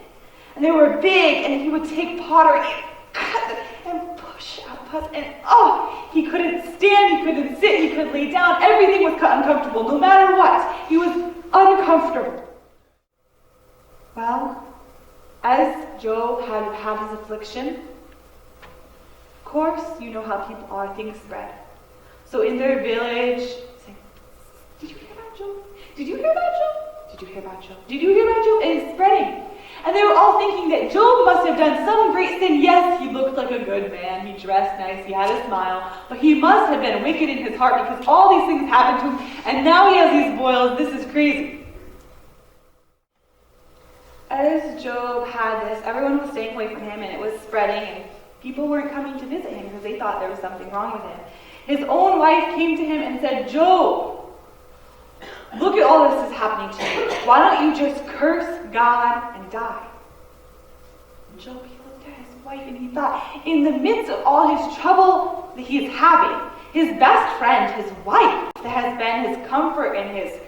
And they were big, and he would take pottery and cut them and push out pus. And he couldn't stand, he couldn't sit, he couldn't lay down. Everything was uncomfortable, no matter what. He was uncomfortable. Well, as Job had his affliction, of course, you know how people are, things spread. So in their village, saying, did you hear about Job? Did you hear about Job? Did you hear about Job? Did you hear about Job? And it's spreading. And they were all thinking that Job must have done some great sin. Yes, he looked like a good man. He dressed nice. He had a smile. But he must have been wicked in his heart because all these things happened to him. And now he has these boils. This is crazy. As Job had this, everyone was staying away from him, and it was spreading, and people weren't coming to visit him because they thought there was something wrong with him. His own wife came to him and said, Job, look at all this is happening to you. Why don't you just curse God and die? And Job, he looked at his wife and he thought, in the midst of all his trouble that he is having, his best friend, his wife, that has been his comfort and his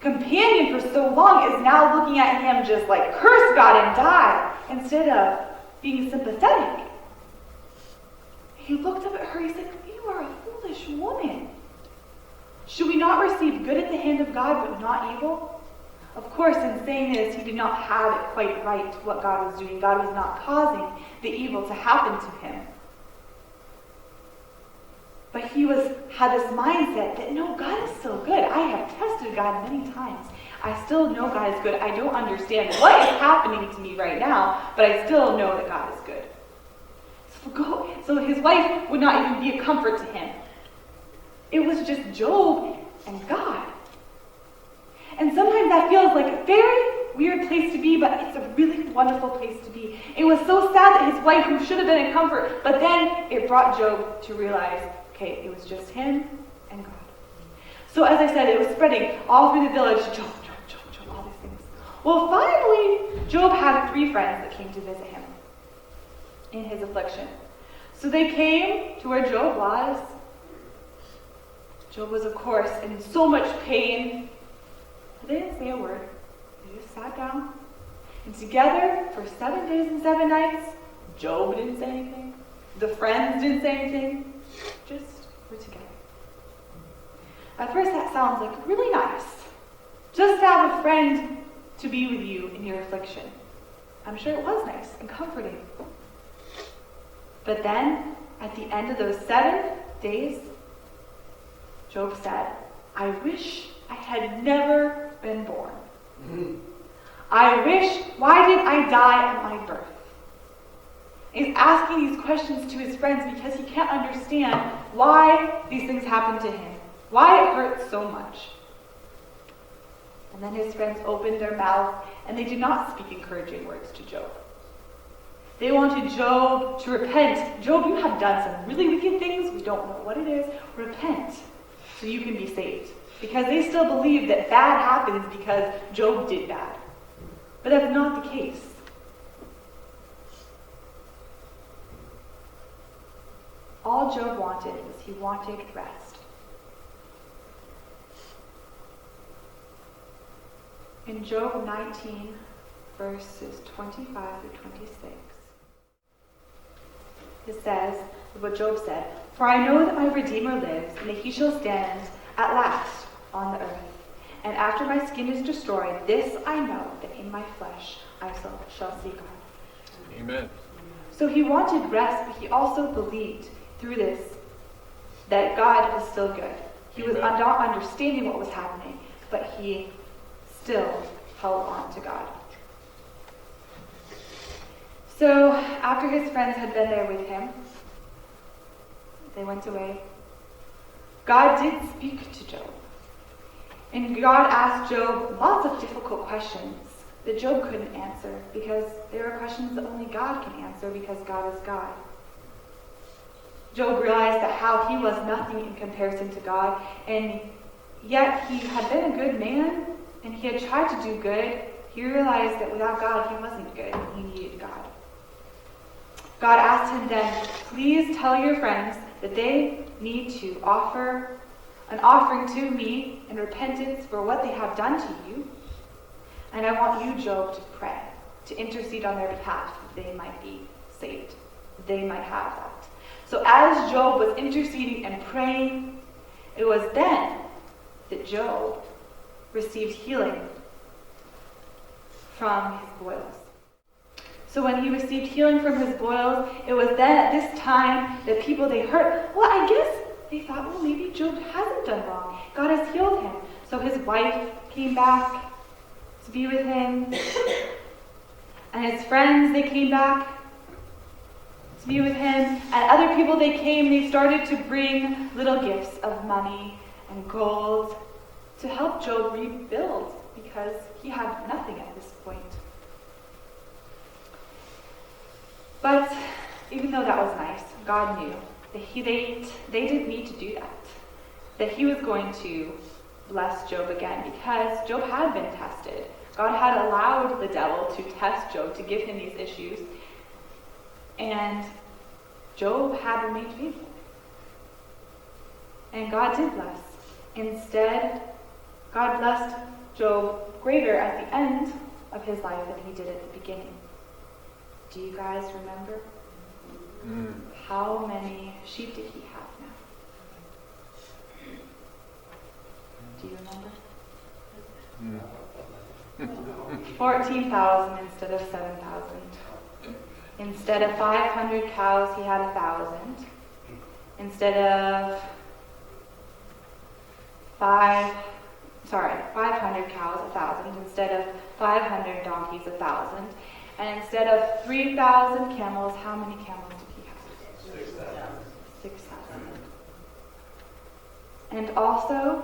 companion for so long, is now looking at him just like, curse God and die, instead of being sympathetic. He looked up at her, he said, you are a foolish woman. Should we not receive good at the hand of God, but not evil? Of course, in saying this, he did not have it quite right what God was doing. God was not causing the evil to happen to him. But he had this mindset that, no, God is still good. I have tested God many times. I still know God is good. I don't understand what is happening to me right now, but I still know that God is good. So his wife would not even be a comfort to him. It was just Job and God. And sometimes that feels like a very weird place to be, but it's a really wonderful place to be. It was so sad that his wife, who should have been a comfort, but then it brought Job to realize, okay, it was just him and God. So as I said, it was spreading all through the village, Job, all these things. Well, finally, Job had 3 friends that came to visit him in his affliction. So they came to where Job was. Job was, of course, in so much pain. But they didn't say a word. They just sat down. And together, for 7 days and 7 nights, Job didn't say anything. The friends didn't say anything. Just were together. At first, that sounds like really nice. Just to have a friend to be with you in your affliction. I'm sure it was nice and comforting. But then, at the end of those 7 days, Job said, I wish I had never been born. Why did I die at my birth? He's asking these questions to his friends because he can't understand why these things happen to him, why it hurts so much. And then his friends opened their mouth, and they did not speak encouraging words to Job. They wanted Job to repent. Job, you have done some really wicked things. We don't know what it is. Repent so you can be saved. Because they still believe that bad happens because Job did bad. But that's not the case. All Job wanted was he wanted rest. In Job 19, verses 25 through 26, it says, what Job said, "For I know that my Redeemer lives, and that he shall stand at last on the earth. And after my skin is destroyed, this I know, that in my flesh I shall see God." Amen. So he wanted rest, but he also believed through this that God was still good. He was not understanding what was happening, but he still held on to God. So after his friends had been there with him, they went away. God did speak to Job. And God asked Job lots of difficult questions that Job couldn't answer, because there are questions that only God can answer, because God is God. Job realized that how he was nothing in comparison to God, and yet he had been a good man, and he had tried to do good. He realized that without God, he wasn't good, and he needed God. God asked him then, "Please tell your friends that they need to offer an offering to me in repentance for what they have done to you. And I want you, Job, to pray, to intercede on their behalf, that they might be saved. They might have that." So as Job was interceding and praying, it was then that Job received healing from his boils. So when he received healing from his boils, it was then at this time that people they heard, well, I guess they thought, well, maybe Job hasn't done wrong. God has healed him. So his wife came back to be with him. And his friends, they came back to be with him. And other people, they started to bring little gifts of money and gold to help Job rebuild, because he had nothing at this point. But even though that was nice, God knew that they didn't need to do that. That he was going to bless Job again, because Job had been tested. God had allowed the devil to test Job, to give him these issues. And Job had remained faithful. And God did bless. Instead, God blessed Job greater at the end of his life than he did at the beginning. Do you guys remember? How many sheep did he have now? Do you remember? 14,000 instead of 7,000. Instead of 500 cows, he had 1,000. Instead of 500 cows, 1,000. Instead of 500 donkeys, 1,000. And instead of 3,000 camels, how many camels did he have? 6,000. And also,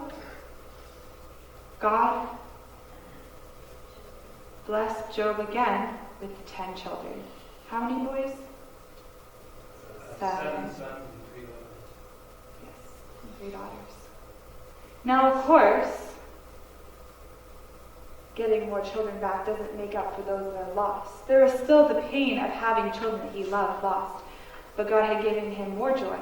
God blessed Job again with 10 children. How many boys? 7. Sons and 3 daughters. Yes, and 3 daughters. Now, of course, getting more children back doesn't make up for those that are lost. There is still the pain of having children that he loved lost. But God had given him more joy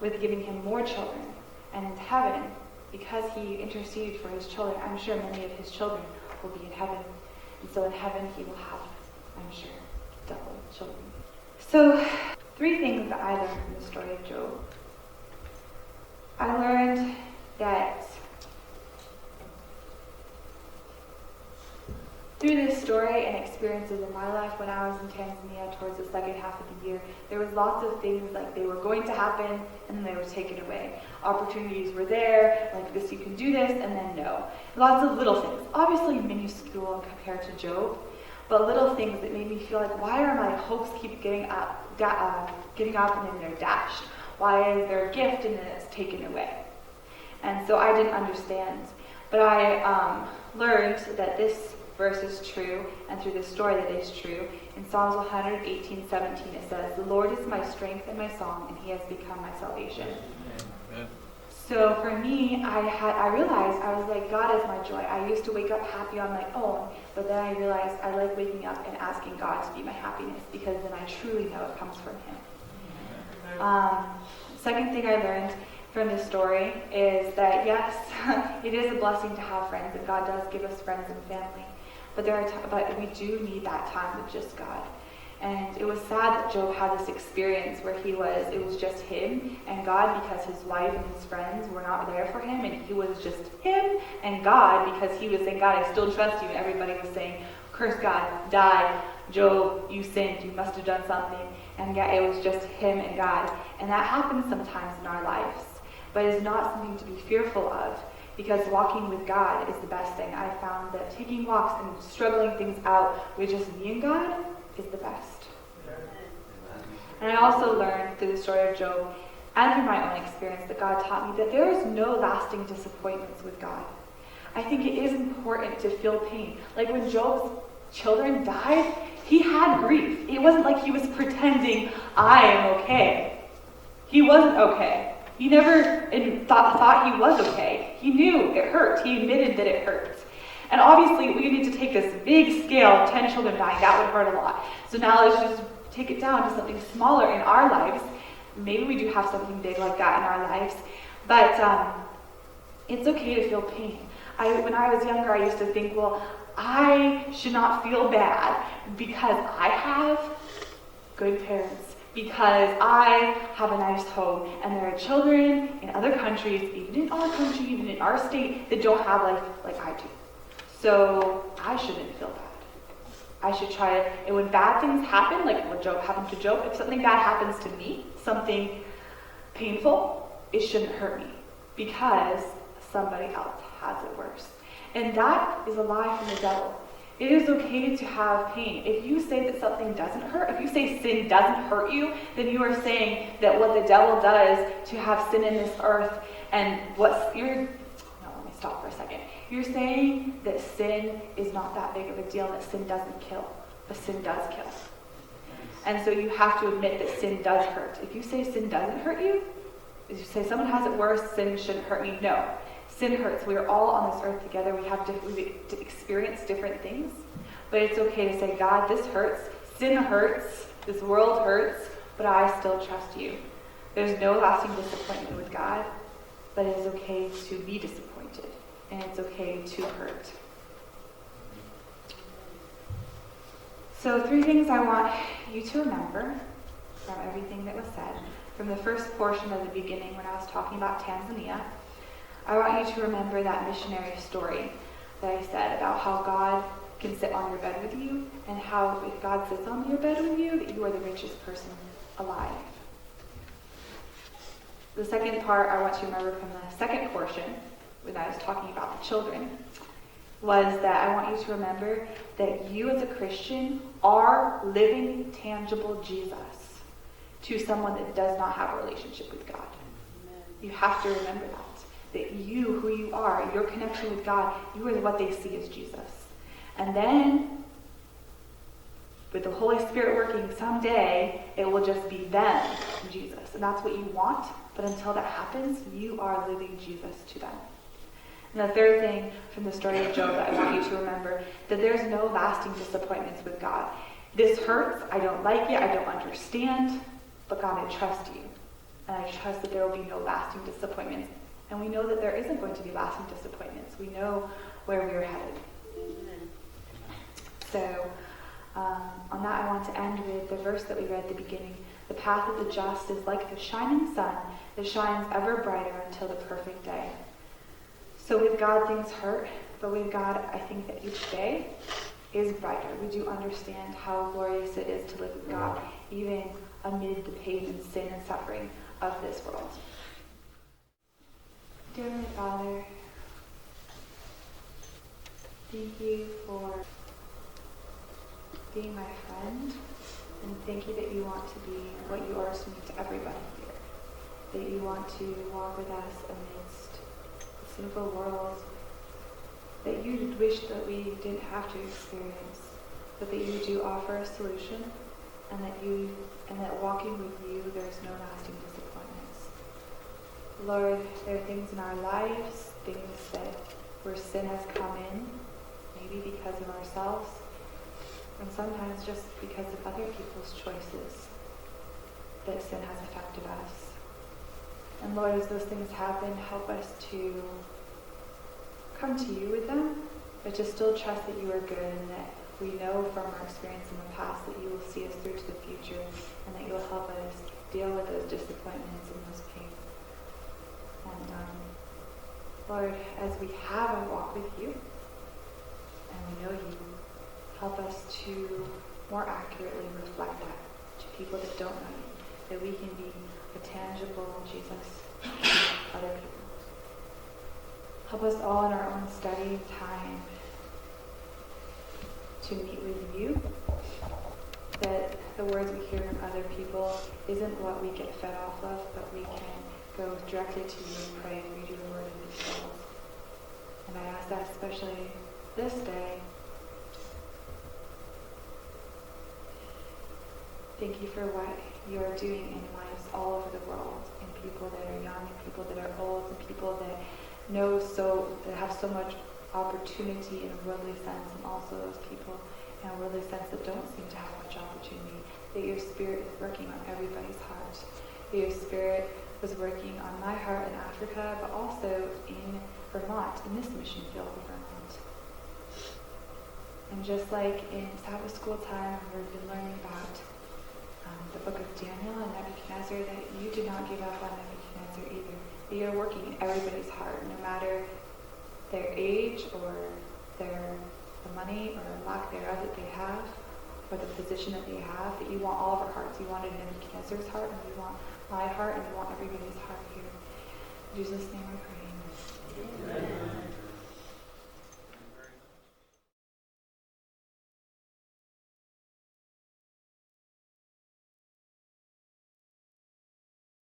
with giving him more children. And in heaven, because he interceded for his children, I'm sure many of his children will be in heaven. And so in heaven he will have, I'm sure, double children. So, 3 things that I learned from the story of Job. I learned that Through this story and experiences in my life when I was in Tanzania towards the second half of the year, there was lots of things like they were going to happen and then they were taken away. Opportunities were there, like this, you can do this, and then no. Lots of little things, obviously minuscule compared to Job, but little things that made me feel like, why are my hopes keep getting up and then they're dashed? Why is there a gift and then it's taken away? And so I didn't understand. But I learned that this verse is true, and through this story that is true. In Psalms 118:17 it says, "The Lord is my strength and my song, and he has become my salvation." Amen. So for me, I realized, I was like, God is my joy. I used to wake up happy on my own, but then I realized I like waking up and asking God to be my happiness, because then I truly know it comes from him. Second thing I learned from this story is that yes, it is a blessing to have friends, and God does give us friends and family. But we do need that time with just God. And it was sad that Job had this experience where it was just him and God, because his wife and his friends were not there for him, and he was just him and God, because he was saying, God, I still trust you, and everybody was saying, curse God, die, Job, you sinned, you must have done something. And yet it was just him and God. And that happens sometimes in our lives, but it's not something to be fearful of, because walking with God is the best thing. I found that taking walks and struggling things out with just me and God is the best. And I also learned through the story of Job and through my own experience that God taught me that there is no lasting disappointments with God. I think it is important to feel pain. Like when Job's children died, he had grief. It wasn't like he was pretending, I am okay. He wasn't okay. He never thought he was okay. He knew it hurt. He admitted that it hurt. And obviously, we need to take this big scale, 10 children dying, that would hurt a lot. So now let's just take it down to something smaller in our lives. Maybe we do have something big like that in our lives. But it's okay to feel pain. When I was younger, I used to think, well, I should not feel bad because I have good parents, because I have a nice home, and there are children in other countries, even in our country, even in our state, that don't have life like I do. So I shouldn't feel bad. I should try it. And when bad things happen, like what happened to Job, if something bad happens to me, something painful, it shouldn't hurt me, because somebody else has it worse. And that is a lie from the devil. It is okay to have pain. If you say that something doesn't hurt, if you say sin doesn't hurt you, then you are saying that what the devil does to have sin in this earth, and let me stop for a second. You're saying that sin is not that big of a deal, that sin doesn't kill, but sin does kill. And so you have to admit that sin does hurt. If you say sin doesn't hurt you, if you say someone has it worse, sin shouldn't hurt me, no. Sin hurts. We are all on this earth together. We experience different things. But it's okay to say, God, this hurts. Sin hurts. This world hurts. But I still trust you. There's no lasting disappointment with God. But it is okay to be disappointed. And it's okay to hurt. So 3 things I want you to remember from everything that was said. From the first portion of the beginning when I was talking about Tanzania, I want you to remember that missionary story that I said about how God can sit on your bed with you, and how if God sits on your bed with you, that you are the richest person alive. The second part I want you to remember from the second portion, when I was talking about the children, was that I want you to remember that you as a Christian are living, tangible Jesus to someone that does not have a relationship with God. You have to remember that. That you, who you are, your connection with God, you are what they see as Jesus. And then, with the Holy Spirit working, someday it will just be them, Jesus. And that's what you want. But until that happens, you are living Jesus to them. And the third thing from the story of Job that I want you to remember, that there's no lasting disappointments with God. This hurts. I don't like it. I don't understand. But God, I trust you. And I trust that there will be no lasting disappointments. And we know that there isn't going to be lasting disappointments. We know where we are headed. So, on that, I want to end with the verse that we read at the beginning. The path of the just is like the shining sun that shines ever brighter until the perfect day. So with God, things hurt. But with God, I think that each day is brighter. We do understand how glorious it is to live with God, even amid the pain and sin and suffering of this world. Dear Heavenly Father, thank you for being my friend, and thank you that you want to be what you are to me to everybody here. That you want to walk with us amidst the sinful world, that you wish that we didn't have to experience, but that you do offer a solution, and that walking with you, there's no lasting disappointments. Lord, there are things in our lives, things that where sin has come in, maybe because of ourselves, and sometimes just because of other people's choices, that sin has affected us. And Lord, as those things happen, help us to come to you with them, but to still trust that you are good, and that we know from our experience in the past that you will see us through to the future, and that you'll help us deal with those disappointments and those pains. And Lord, as we have a walk with you, and we know you, help us to more accurately reflect that to people that don't know you, that we can be a tangible Jesus to other people. Help us all in our own study time to meet with you, that the words we hear from other people isn't what we get fed off of, but we can go directly to you and pray and read your word and be filled. And I ask that especially this day. Thank you for what you are doing in lives all over the world, in people that are young, and people that are old, and people that that have so much opportunity in a worldly sense, and also those people in a worldly sense that don't seem to have much opportunity. That your Spirit is working on everybody's heart. That your Spirit was working on my heart in Africa, but also in Vermont, in this mission field in Vermont. And just like in Sabbath school time, we've been learning about the book of Daniel and Nebuchadnezzar, that you did not give up on Nebuchadnezzar either. That you're working in everybody's heart, no matter their age or the money or lack thereof that they have, or the position that they have, that you want all of our hearts. You wanted Nebuchadnezzar's heart, and you want my heart, and you want everybody's heart here. In Jesus' name I pray.